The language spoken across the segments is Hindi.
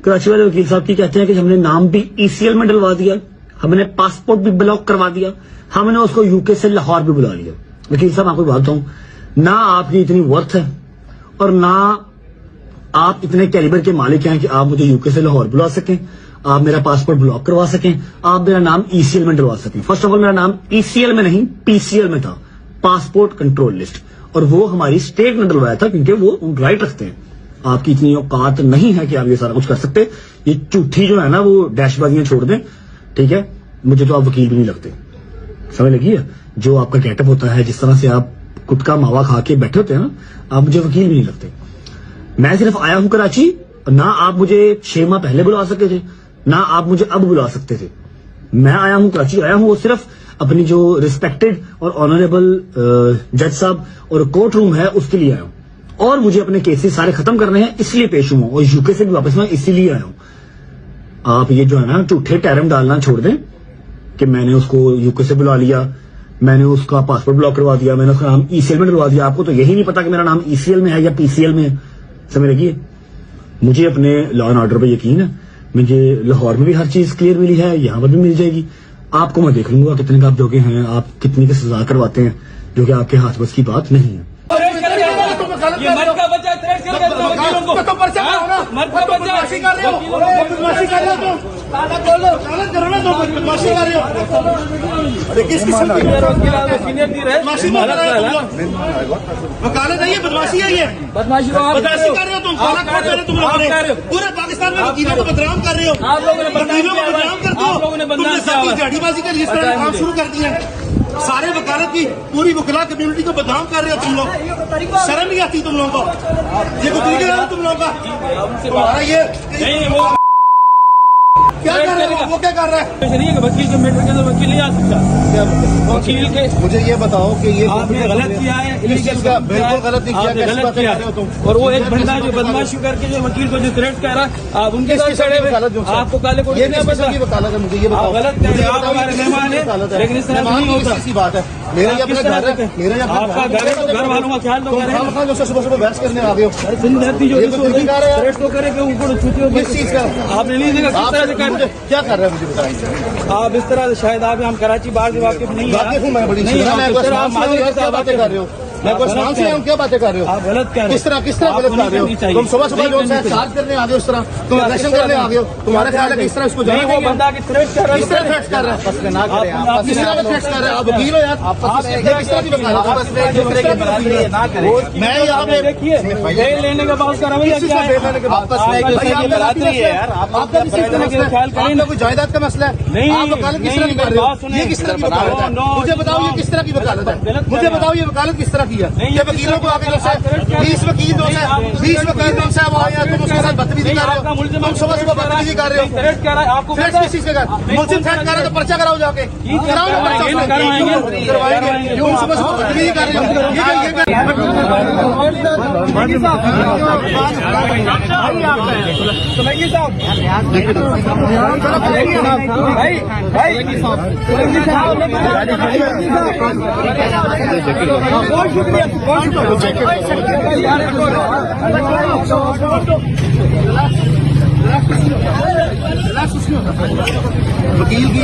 कराची वाले वकील साहब की कहते हैं कि हमने नाम भी ECL में डलवा दिया, हमने पासपोर्ट भी ब्लॉक करवा दिया, हमने उसको यूके से लाहौर भी बुला लिया। वकील साहब आपको बात बताऊं, ना आपकी इतनी वर्थ है और ना आप इतने कैलिबर के मालिक हैं कि आप मुझे यूके से लाहौर बुला सकें, आप मेरा पासपोर्ट ब्लॉक करवा सकें, आप मेरा नाम ECL में डलवा सकें। फर्स्ट ऑफ ऑल मेरा नाम ECL में नहीं PCL में था, पासपोर्ट कंट्रोल लिस्ट, और वो हमारी स्टेट ने डलवाया था क्योंकि वो राइट रखते हैं। आपकी इतनी औकात नहीं है कि आप ये सारा कुछ कर सकते। ये झूठी जो है ना वो डैशबाजियां छोड़ दें, ठीक है। मुझे तो आप वकील भी नहीं लगते, समझ लगी है। जो आपका गेटअप होता है, जिस तरह से आप गुटका मावा खा के बैठे होते हैं ना, आप मुझे वकील भी नहीं लगते। मैं सिर्फ आया हूं कराची, ना आप मुझे 6 माह पहले बुला सकते थे, ना आप मुझे अब बुला सकते थे। मैं आया हूं कराची, आया हूं वो सिर्फ अपनी जो रिस्पेक्टेड और ऑनरेबल जज साहब और कोर्ट रूम है उसके लिए आया हूं, और मुझे अपने केसेस सारे खत्म करने हैं, इसलिए पेश हुआ, और यूके से भी वापस मैं इसीलिए आया हूं। आप ये जो है ना झूठे टैरम डालना छोड़ दें कि मैंने उसको यूके से बुला लिया, मैंने उसका पासपोर्ट ब्लॉक करवा दिया, मैंने उसका नाम ECL में डलवा दिया। आपको तो यही नहीं पता कि मेरा नाम ECL में है या PCL में है, समझ लगी। मुझे अपने लॉ एंड ऑर्डर पर यकीन है, मुझे लाहौर में भी हर चीज क्लियर मिली है, यहां पर भी मिल जाएगी। आपको मैं देख लूंगा कितने का आप जोगे हैं, आप कितनी की सजा करवाते हैं, जो कि आपके हाथ बस की बात नहीं है। ये मर्द का बच्चा थ्रेट कर रहे हो वकीलों को, तो पर्चा करो ना, मर्द का बच्चा बदमाशी कर रहे हो, बदमाशी कर रहे हो, तो ताला खोलो, ताला करो ना, तो बदमाशी कर रहे हो। अरे किस किस्म की सीनियर दी रहे, बदमाशी कर रहे हो तुम लोग, वकालत है ये, बदमाशी है ये, बदमाशी कर रहे हो तुम, ताला खोल रहे हो तुम लोग, पूरे पाकिस्तान में वकीलों को बदनाम कर रहे हो, आप लोगों ने वकीलों को बदनाम करते हो, तुमने साथी झाड़ीबाजी कर जिस तरह काम शुरू कर दिया, सारे वकालत की पूरी वकला कम्युनिटी को बदनाम कर रहे हो तुम लोग। शर्म नहीं आती तुम लोगों को, ये कोई तरीका है तुम लोगों का। तुम्हारा ये क्या कर रहे हो, वो क्या कर रहा है? नहीं है वकील के मैटर के अंदर वकील नहीं आ सकता। वकील के मुझे ये बताओ कि ये आपने गलत किया है, बिल्कुल गलत नहीं किया, गलत किया और वो एक बंदा जो बदमाशी करके जो वकील को जो थ्रेट कर रहा है, आप उनके साथ खड़े हुए, आपको काले कोट नहीं पता की वकालत है, मुझे ये बताओ। गलत कर रहे हैं, आप हमारे मेहमान हैं, लेकिन इस तरह नहीं होता। सी बात है, मेरा ये अपना घर है, मेरा आपका घर है, तो घर वालों का ख्याल तो करें। जो सुबह सुबह बहस करने आ गए हो, थ्रेट तो करे कि ऊपर छूटी हो, किस चीज का आपने नहीं देखा, किस तरह से क्या कर रहे हैं मुझे बताइए। आप इस तरह से शायद आप हम कराची बाहर से वाकिफ नहीं है, मैं बड़ी नहीं बातें कर रहे हो, मैं कोई नाम से क्या बातें कर रहे हो, आप गलत कर रहे हो। किस तरह गलत कर रहे हो? तुम सुबह सुबह जो है चार्ज करने आ गए, उस तरह तुम इलेक्शन करने आ गए हो, तुम्हारा ख्याल है कि इस तरह इसको जाने वो बंदा की थ्रेट कर रहा है, किस तरह थ्रेट कर रहा है, किस तरह थ्रेट कर रहे हैं? आप वकील हो यार, आप किस तरह की वकालत मैं यहाँ पे देखिए बेल लेने के बाद का रवैया क्या है, आपका ख्याल करें, कोई जायदाद का मसला है नहीं, आप वकालत किस तरह की कर रहे हो, ये किस तरह की वकालत है? मुझे बताओ ये किस तरह की वकालत है, मुझे बताओ ये वकालत किस तरह किया। ये वकीलों को आगे 20 वकील दो से 20 वकील दो से वो आया, तुम उसके साथ बदतमीजी कर रहे हो, तुम सुबह सुबह बदतमीजी कर रहे हो। आपको किस चीज का मुझसे थ्रेट कर रहे हो, तो पर्चा कराओ जाके, कराओ ना पर्चा, करवाएंगे। क्यों सुबह सुबह बदतमीजी कर रहे हो? वकील की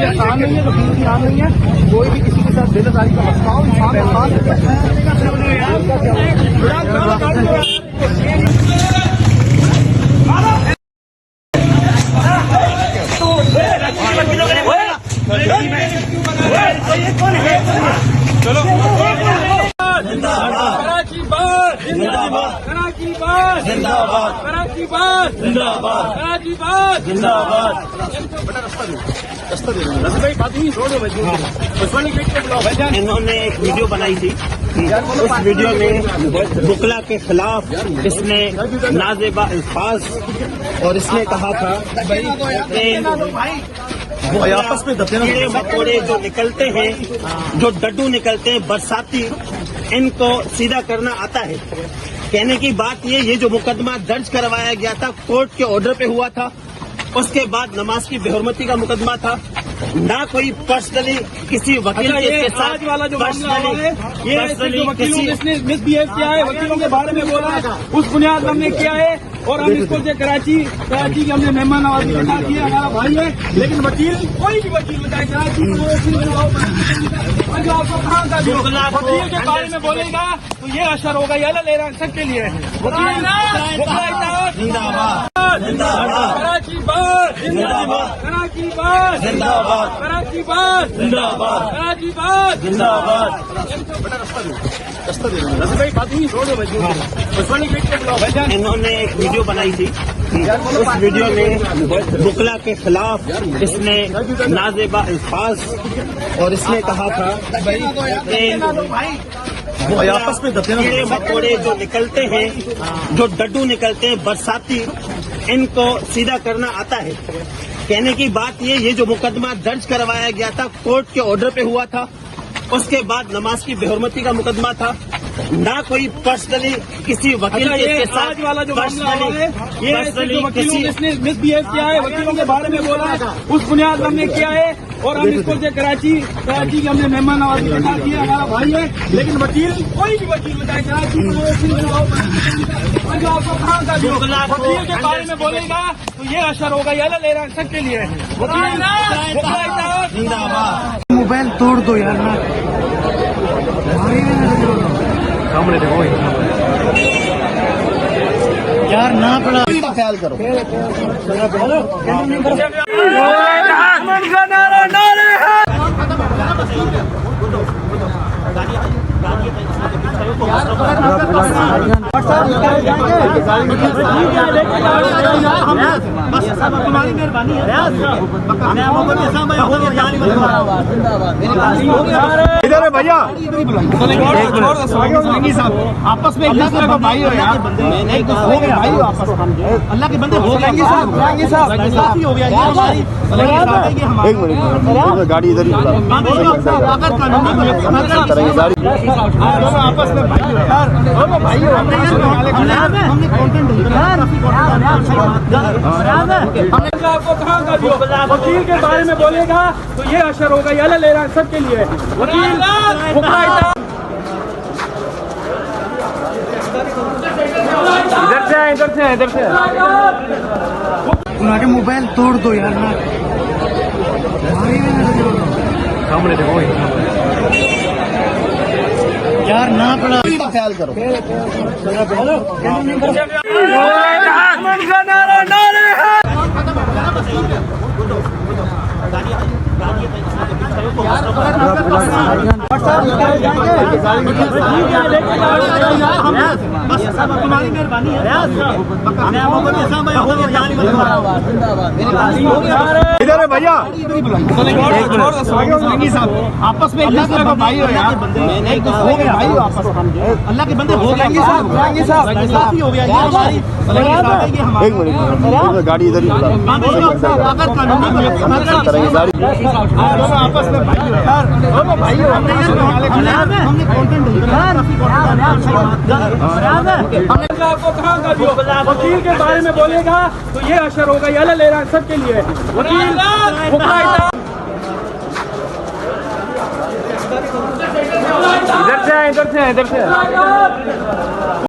आसान नहीं है, वकील की आम नहीं है, कोई भी किसी के साथ बेदरकारी का मसला कराची बात जिंदाबाद, कराची बात जिंदाबाद, कराची बात जिंदाबाद, कराची बात जिंदाबाद। इन्होंने एक वीडियो बनाई थी, उस वीडियो में बुकला के खिलाफ इसने नाजेबा अल्फाज और इसने कहा था कि आपस में कीड़े मकोड़े जो निकलते हैं, जो डड्डू निकलते हैं बरसाती, इनको सीधा करना आता है। कहने की बात ये जो मुकदमा दर्ज करवाया गया था कोर्ट के ऑर्डर पे हुआ था, उसके बाद नमाज की बेहुरमती का मुकदमा था, ना कोई पर्सनली किसी वकील के साथ वाला जो पर्सनली वकीलों ने मिसबिहेव किया है, वकीलों के बारे में बोला है, उस बुनियाद पर हमने किया है। और हम इसको जो कराची की हमने मेहमान नवाजी बता दिया, हमारा भाई है, लेकिन वकील कोई भी वकील बताए कराची आपको कहाँ का वकील के बारे में बोलेगा तो ये असर होगा, ये ले रहा सबके लिए कराची बात जिंदाबाद, कराची बात जिंदाबाद, कराची बात जिंदाबाद, कराची बात जिंदाबाद। इन्होंने एक वीडियो बनाई थी, उस वीडियो में बुकला के खिलाफ इसने नाजेबा अल्फाज और इसने कहा था कि आपस में कीड़े मकोड़े जो निकलते हैं, जो डड्डू निकलते हैं बरसाती, इनको सीधा करना आता है। कहने की बात ये जो मुकदमा दर्ज करवाया गया था कोर्ट के ऑर्डर पे हुआ था, उसके बाद नमाज की बेहुरमती का मुकदमा था, ना कोई पर्सनली किसी वकील के साथ आज वाला जो मामला हुआ है, ये जो वकीलों ने मिसबिहेव किया है, वकीलों के बारे में बोला है, उस बुनियाद पर हमने किया है। और हम इसको जो कराची की हमने मेहमान नवाजी बता दिया, हमारा भाई है, लेकिन वकील कोई भी वकील बताए कराची आपको कहाँ का वकील के बारे में बोलेगा तो ये असर होगा, ये ले रहा सबके लिए मोबाइल तोड़ दो यार ना, सामने देखो यार ना पड़ा ख्याल करो। तुम्हारी मेहरबानी है। इधर है भैया, आपस में एक दूसरे का भाई हो यार, हो गए भाई हो आपस में, अल्लाह के बंदे हो जाएंगे साहब, साथी हो गया एक मिनट गाड़ी इधर ही आपस में भाई हो यार, भाई हो हमने कंटेंट आपको कहाँ का वकील के बारे में बोलेगा तो ये असर होगा, ये ले रहा सबके लिए वकील इधर से उनके मोबाइल तोड़ दो यार ना, सामने देखो यार ना पड़ा ख्याल करो। तुम्हारी मेहरबानी है। इधर है भैया, आपस में एक दूसरे का भाई हो यार, हो गए भाई हो आपस में, अल्लाह के बंदे हो जाएंगे साहब, साथी हो गया एक मिनट गाड़ी इधर ही आपस में भाई हो यार, भाई हो हमने कंटेंट आपको कहाँ का वकील के बारे में बोलेगा तो ये असर होगा, ये ले रहा सबके लिए वकील इधर से